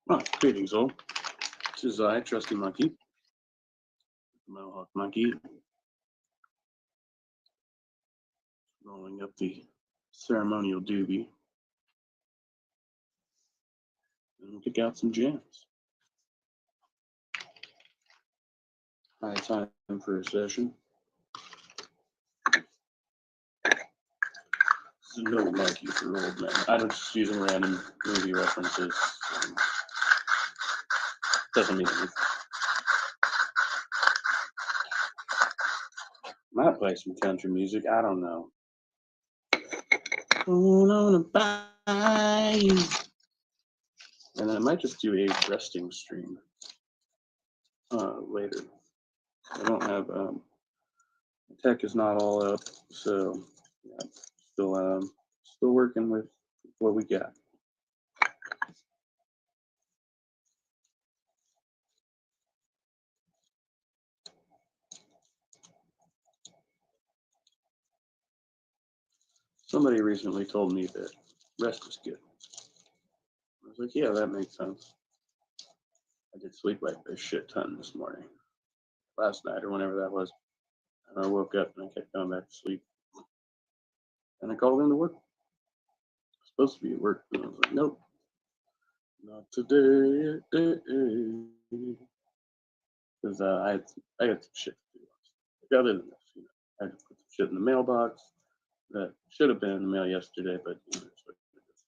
Well, greetings all. This is I, Trusty Monkey, Mohawk Monkey, rolling up the ceremonial doobie and we'll pick out some jams. High time for a session. This is no monkey for old men. I'm just using random movie references. Doesn't mean anything. Might play some country music. I don't know. Going on a bayou. And I might just do a resting stream later. I don't have tech is not all up, so yeah, still working with what we got. Somebody recently told me that rest is good. I was like, yeah, that makes sense. I did sleep like a shit ton this morning, last night or whenever that was. And I woke up and I kept going back to sleep. And I called into work. I was supposed to be at work, and I was like, nope, not today. Because I had some shit to do. Like, other than this, I had to put some shit in the mailbox that should have been in the mail yesterday, but it's what it is.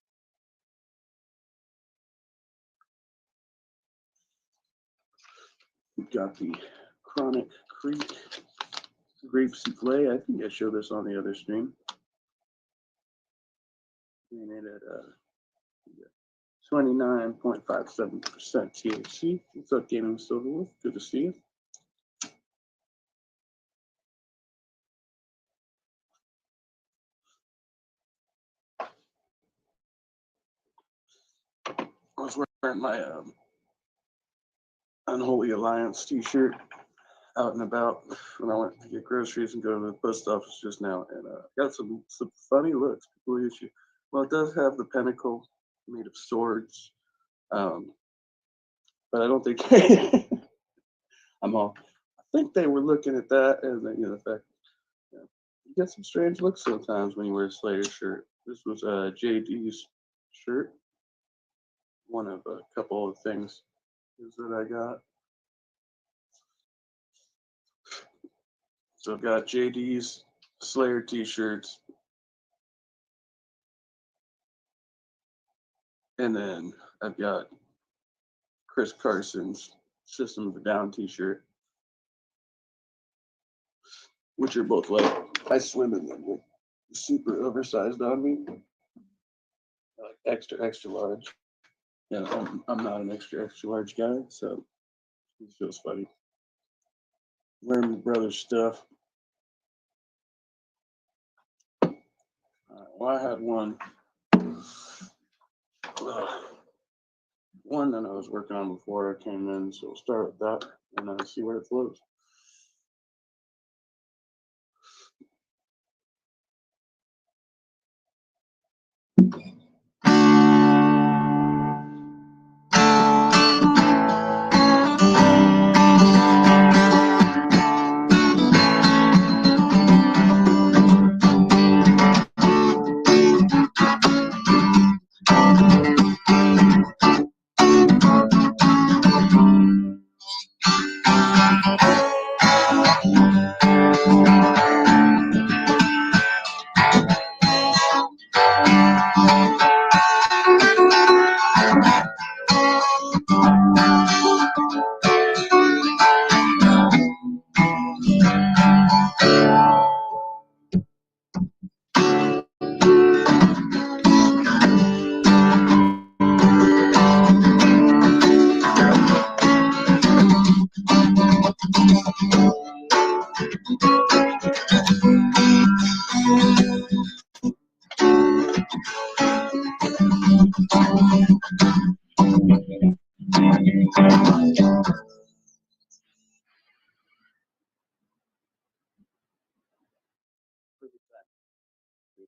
We've got the Chronic Creek grape souffle. I think I showed this on the other stream. And it at 29.57% THC. What's up, Gaming Silverwolf? Good to see you. I was wearing my Unholy Alliance t-shirt out and about when I went to get groceries and go to the post office just now, and got some funny looks. People issue. Well, it does have the pentacle made of swords, but I don't think I'm all. I think they were looking at that and the fact you get some strange looks sometimes when you wear a Slayer shirt. This was JD's shirt. One of a couple of things that I got. So I've got JD's Slayer t-shirts. And then I've got Chris Carson's System of a Down t-shirt, which are both like, I swim in them, like super oversized on me, like extra large. And I'm not an extra large guy, so it feels funny. Wearing my brother's stuff. Well, I had one that I was working on before I came in, so we'll start with that and then see where it flows.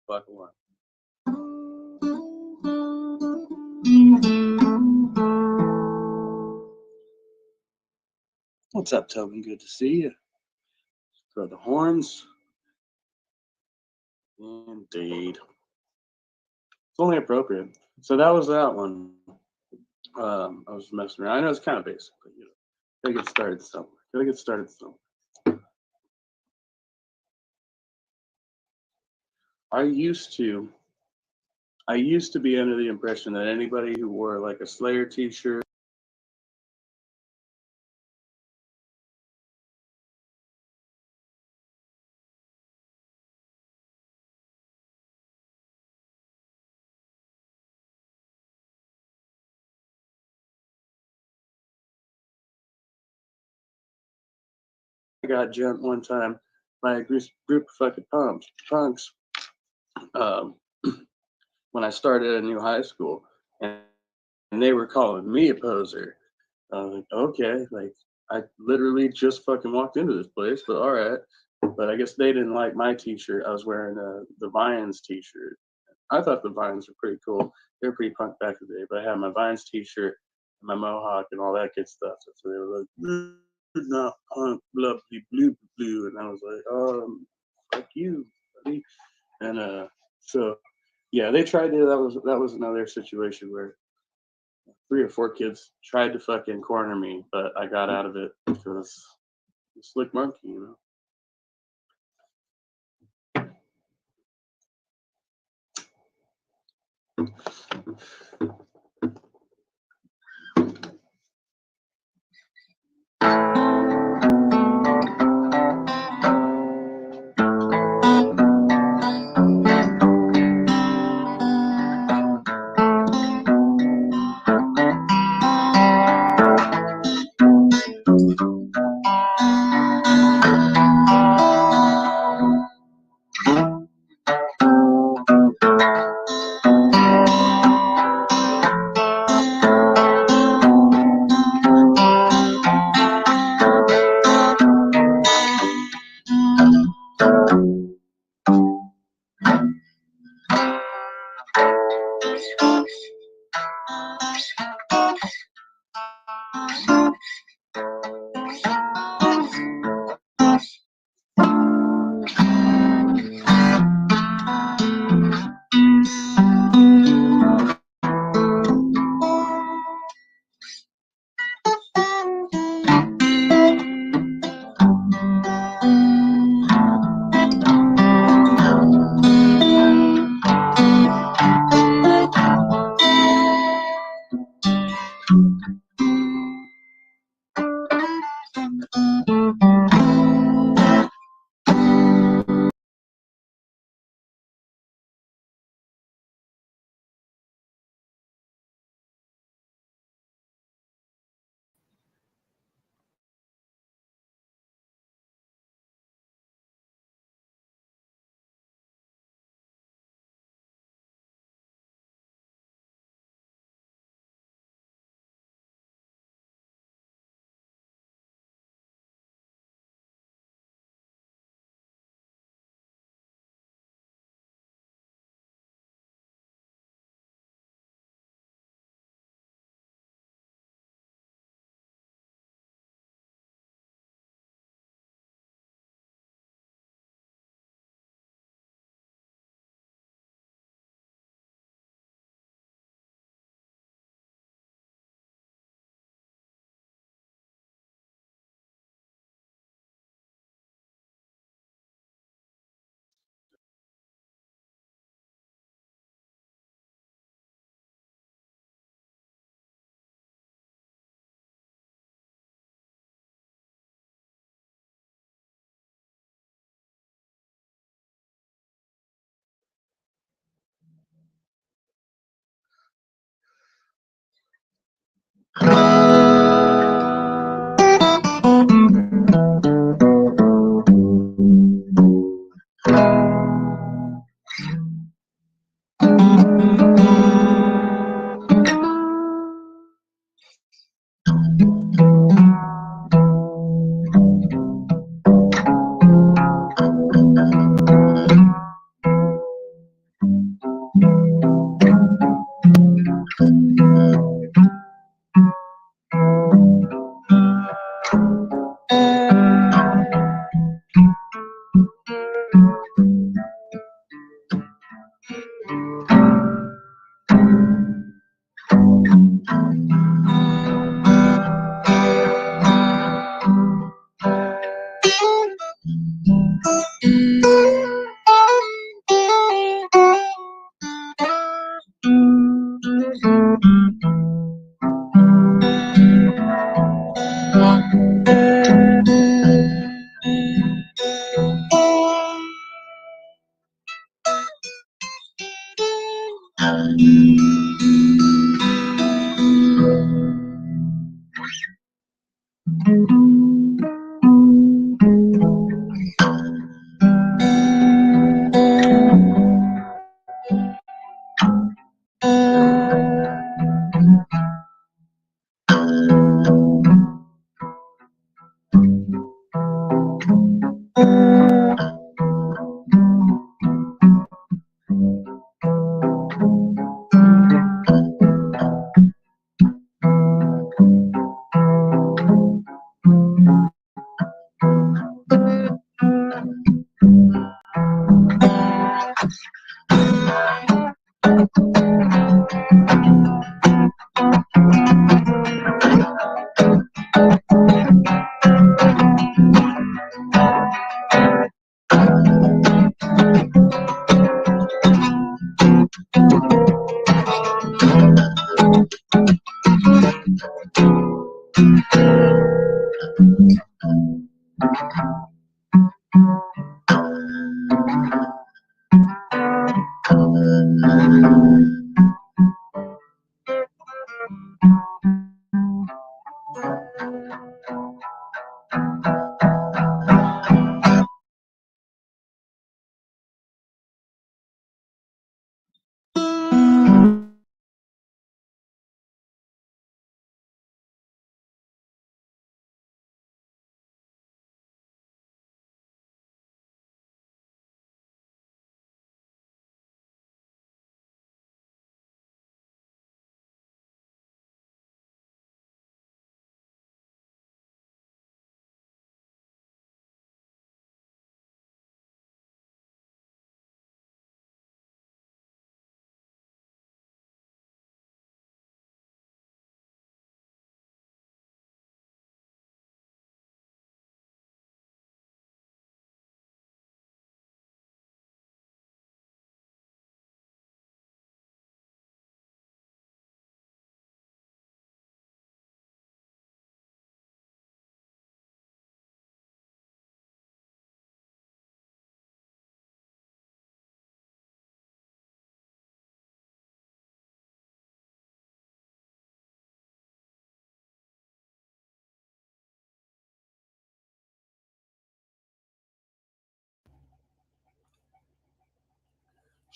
Buckle up. What's up, Tobin? Good to see you. Throw the horns. Indeed. It's only appropriate. So that was that one. I was messing around. I know it's kind of basic, but you know, gotta get started somewhere. I used to be under the impression that anybody who wore like a Slayer t-shirt I got jumped one time by a group of fucking punks um, when I started at a new high school, and they were calling me a poser. I was like, okay, like I literally just fucking walked into this place, but all right. But I guess they didn't like my t-shirt. I was wearing the Vines t-shirt. I thought the Vines were pretty cool. They were pretty punk back in the day, but I had my Vines t-shirt, my mohawk, and all that good stuff. So they were like, "You're not punk, blah, blah, blah, blah," and I was like, fuck you, buddy. And so yeah, they tried to. That was another situation where 3 or 4 kids tried to fucking corner me, but I got out of it because slick monkey, you know.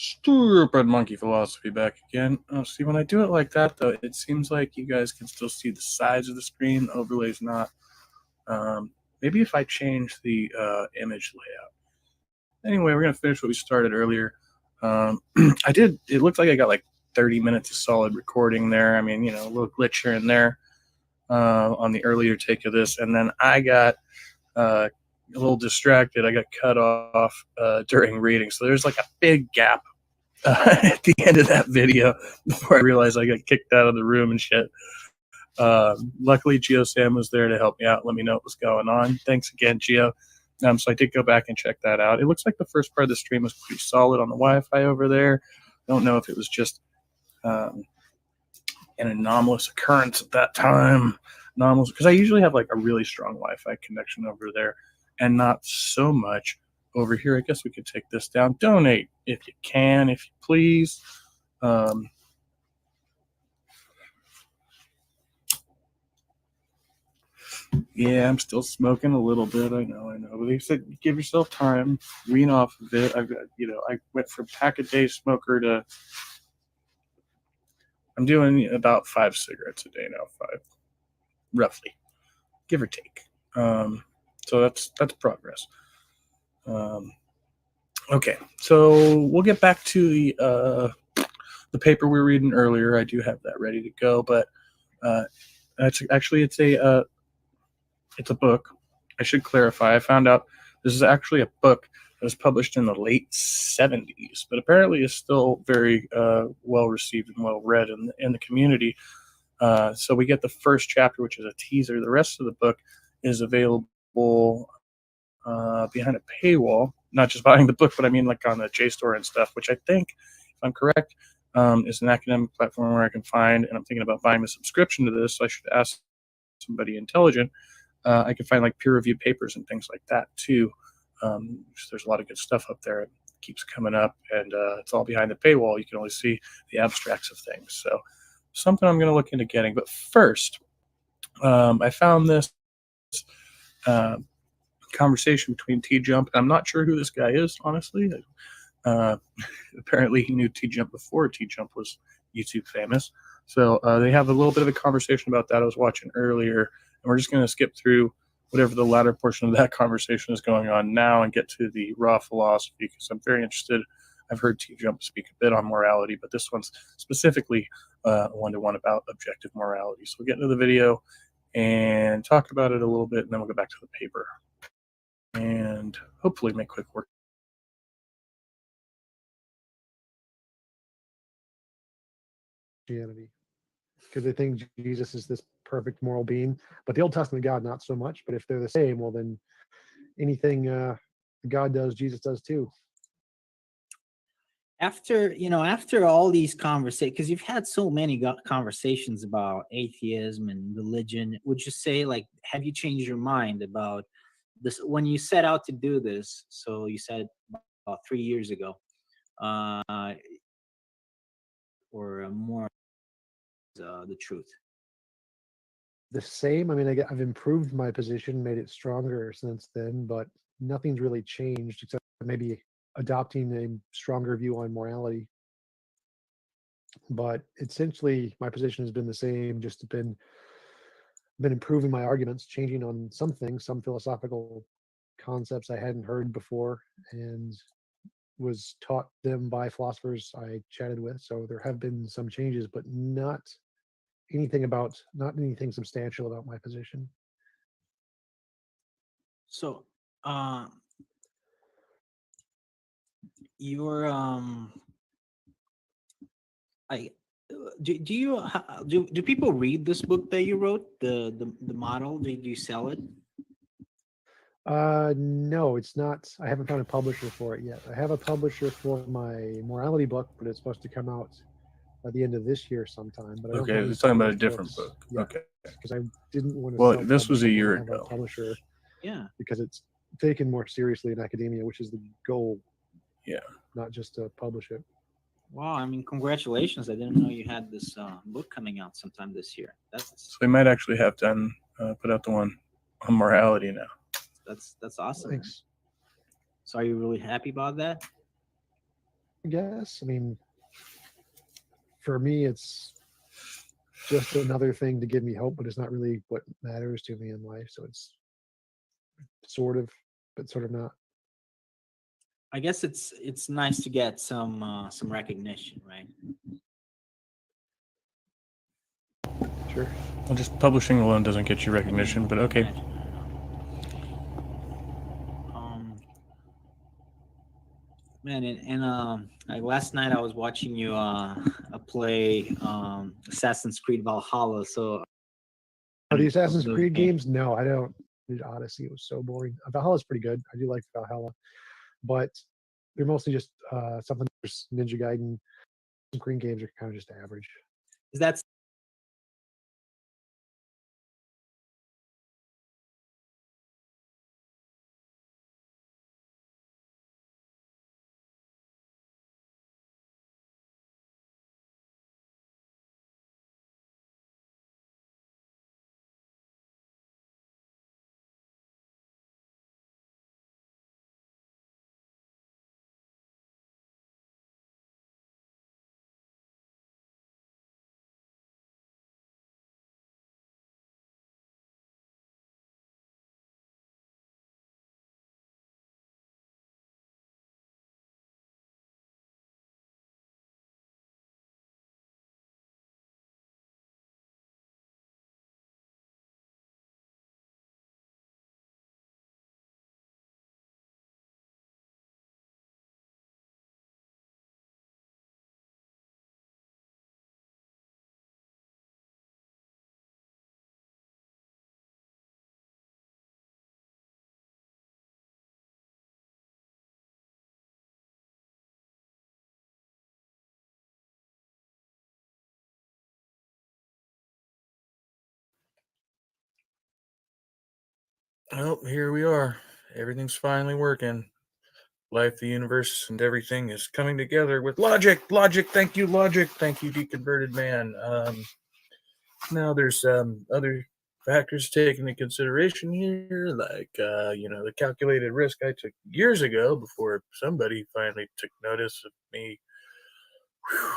Stupid monkey philosophy back again. Oh, see, when I do it like that, though, it seems like you guys can still see the sides of the screen. Overlay's not. Maybe if I change the image layout. Anyway, we're going to finish what we started earlier. It looked like I got like 30 minutes of solid recording there. I mean, a little glitch here and there on the earlier take of this. And then I got a little distracted. I got cut off during reading. So there's like a big gap at the end of that video before I realized I got kicked out of the room and shit. Luckily, Geo Sam was there to help me out, let me know what was going on. Thanks again, Geo. So I did go back and check that out. It looks like the first part of the stream was pretty solid on the Wi-Fi over there. Don't know if it was just an anomalous occurrence at that time. Anomalous, because I usually have like a really strong Wi-Fi connection over there and not so much over here. I guess we could take this down. Donate if you can, if you please. Yeah, I'm still smoking a little bit. I know. But they said give yourself time, wean off of it. I've got, I went from pack a day smoker to I'm doing about 5 cigarettes a day now, 5, roughly, give or take. So that's progress. Okay, so we'll get back to the paper we were reading earlier. I do have that ready to go, but it's a book. I should clarify. I found out this is actually a book that was published in the late 70s, but apparently is still very well received and well read in the community. So we get the first chapter, which is a teaser. The rest of the book is available behind a paywall. Not just buying the book, but I mean like on the JSTOR and stuff, which I think, if I'm correct, is an academic platform where I can find, and I'm thinking about buying a subscription to this, so I should ask somebody intelligent. I can find like peer-reviewed papers and things like that too. There's a lot of good stuff up there. It keeps coming up, and it's all behind the paywall. You can only see the abstracts of things. So something I'm going to look into getting. But first, I found this conversation between T-Jump. I'm not sure who this guy is, honestly. Apparently, he knew T-Jump before T-Jump was YouTube famous. So they have a little bit of a conversation about that I was watching earlier. And we're just going to skip through whatever the latter portion of that conversation is going on now and get to the raw philosophy, because I'm very interested. I've heard T-Jump speak a bit on morality, but this one's specifically one-to-one about objective morality. So we'll get into the video and talk about it a little bit, and then we'll go back to the paper and hopefully make quick work. Christianity, because they think Jesus is this perfect moral being, but the Old Testament God not so much. But if they're the same, well then anything God does, Jesus does too. After all these conversations, because you've had so many conversations about atheism and religion, would you say, like, have you changed your mind about this when you set out to do this? So you said about 3 years ago. or more the truth? The same. I mean, I've improved my position, made it stronger since then, but nothing's really changed except maybe adopting a stronger view on morality. But essentially, my position has been the same, just been improving my arguments, changing on some things, some philosophical concepts I hadn't heard before, and was taught them by philosophers I chatted with. So there have been some changes, but not anything substantial about my position. So, your I do you do people read this book that you wrote, the model? Did you sell it? No, it's not. I haven't found a publisher for it yet. I have a publisher for my morality book, but it's supposed to come out by the end of this year sometime. But I don't Okay, have any it's talking about a published different books book. yet, Okay. because I didn't want to. Well, self-publish. this was a I wanted year to have ago. a publisher Yeah. because it's taken more seriously in academia, which is the goal. Yeah. Not just to publish it. Wow. I mean, congratulations. I didn't know you had this book coming out sometime this year. So we might actually have to put out the one on morality now. That's awesome. man. Thanks. So are you really happy about that? I guess. I mean, for me, it's just another thing to give me hope, but it's not really what matters to me in life. So it's sort of, but sort of not. I guess it's nice to get some recognition, right? Sure. Well, just publishing alone doesn't get you recognition, but okay. Imagine, I don't know. Man, and like last night I was watching you play Assassin's Creed Valhalla. So Are the Assassin's those Creed games. games? No, I don't. Dude, Odyssey was so boring. Valhalla's pretty good. I do like Valhalla, but they're mostly just something. Ninja Gaiden. Green games are kind of just average. is that Well, here we are. Everything's finally working. Life, the universe, and everything is coming together with logic. Logic, thank you, logic. Thank you, deconverted man. Now there's other factors taken into consideration here, like the calculated risk I took years ago before somebody finally took notice of me.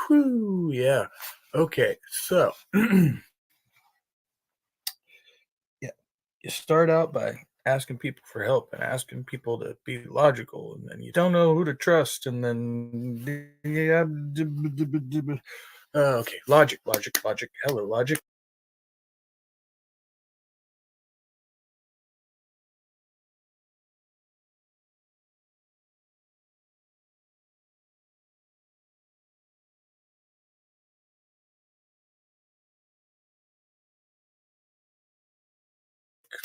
Whew, yeah. Okay, so yeah, you start out by asking people for help and asking people to be logical, and then you don't know who to trust, and then yeah, okay, logic, logic, logic. Hello, logic.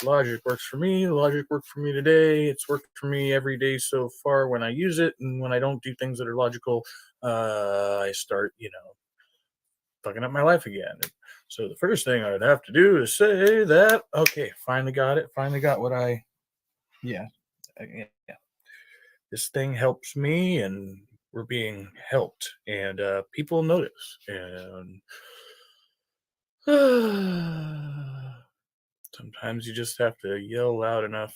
Logic works for me. Logic worked for me today. It's worked for me every day so far when I use it. And when I don't do things that are logical, I start, fucking up my life again. And so the first thing I would have to do is say that, okay, finally got it. Finally got what yeah. This thing helps me and we're being helped, and people notice. And sometimes you just have to yell loud enough.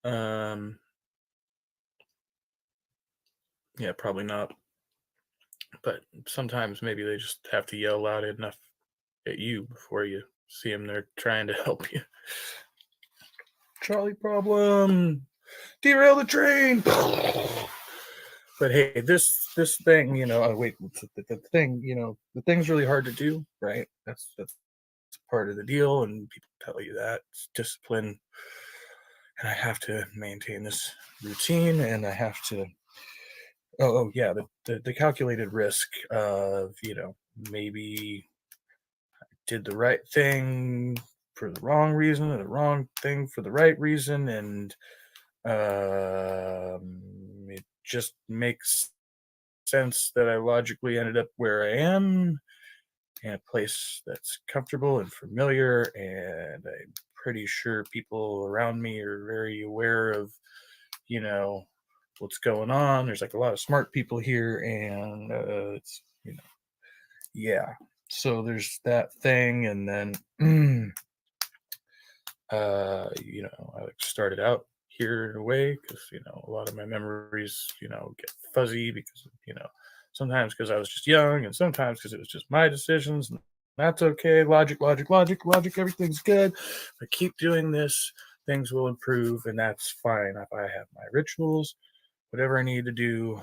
um, yeah, probably not. But sometimes maybe they just have to yell loud enough at you before you see them. They're trying to help you. Trolley problem. Derail the train. But hey, this thing, wait, the thing, the thing's really hard to do, right? That's part of the deal, and people tell you that it's discipline, and I have to maintain this routine, and I have to. Oh yeah, the calculated risk of maybe I did the right thing for the wrong reason, or the wrong thing for the right reason, and it just makes sense that I logically ended up where I am in a place that's comfortable and familiar, and I'm pretty sure people around me are very aware of, what's going on. There's like a lot of smart people here, and it's, yeah. So there's that thing, and then, I started out here in a way because a lot of my memories get fuzzy because sometimes because I was just young, and sometimes because it was just my decisions, and that's okay. Logic, everything's good. But keep doing this, things will improve, and that's fine. If I have my rituals, whatever I need to do,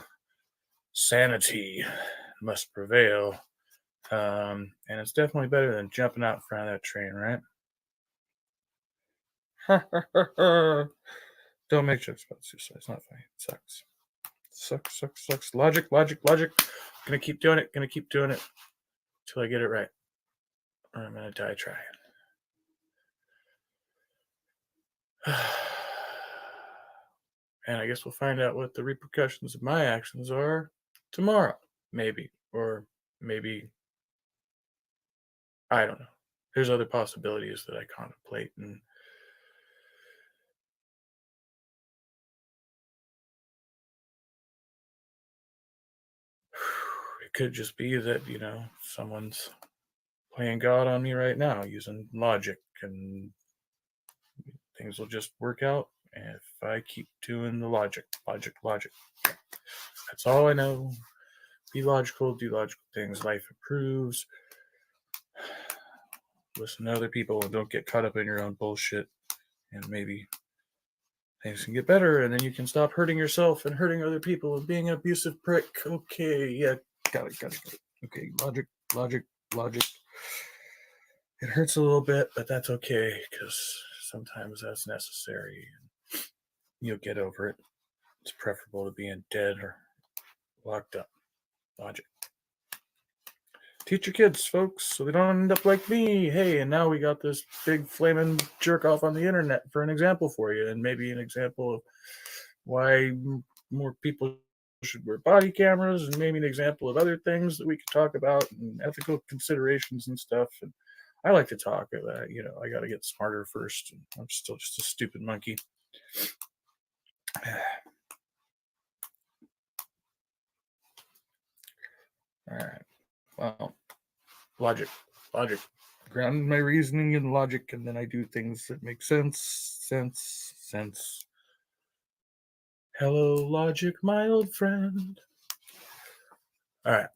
sanity must prevail. And it's definitely better than jumping out in front of that train, right? Don't make jokes about suicide. It's not funny. It sucks. Logic. Gonna keep doing it till I get it right. Or I'm gonna die trying. And I guess we'll find out what the repercussions of my actions are tomorrow. Maybe. Or maybe, I don't know. There's other possibilities that I contemplate, and it could just be that, someone's playing God on me right now using logic, and things will just work out if I keep doing the logic. That's all I know. Be logical, do logical things. Life improves. Listen to other people and don't get caught up in your own bullshit. And maybe things can get better, and then you can stop hurting yourself and hurting other people and being an abusive prick. Okay, yeah, got it. Okay, logic. It hurts a little bit, but that's okay, because sometimes that's necessary. You'll get over it. It's preferable to being dead or locked up. Logic. Teach your kids, folks, so they don't end up like me. Hey, and now we got this big flaming jerk off on the internet for an example for you, and maybe an example of why more people should wear body cameras, and maybe an example of other things that we could talk about, and ethical considerations and stuff. And I like to talk about, I got to get smarter first. And I'm still just a stupid monkey. All right. Well, logic. Ground my reasoning in logic, and then I do things that make sense. Hello, logic, my old friend. All right.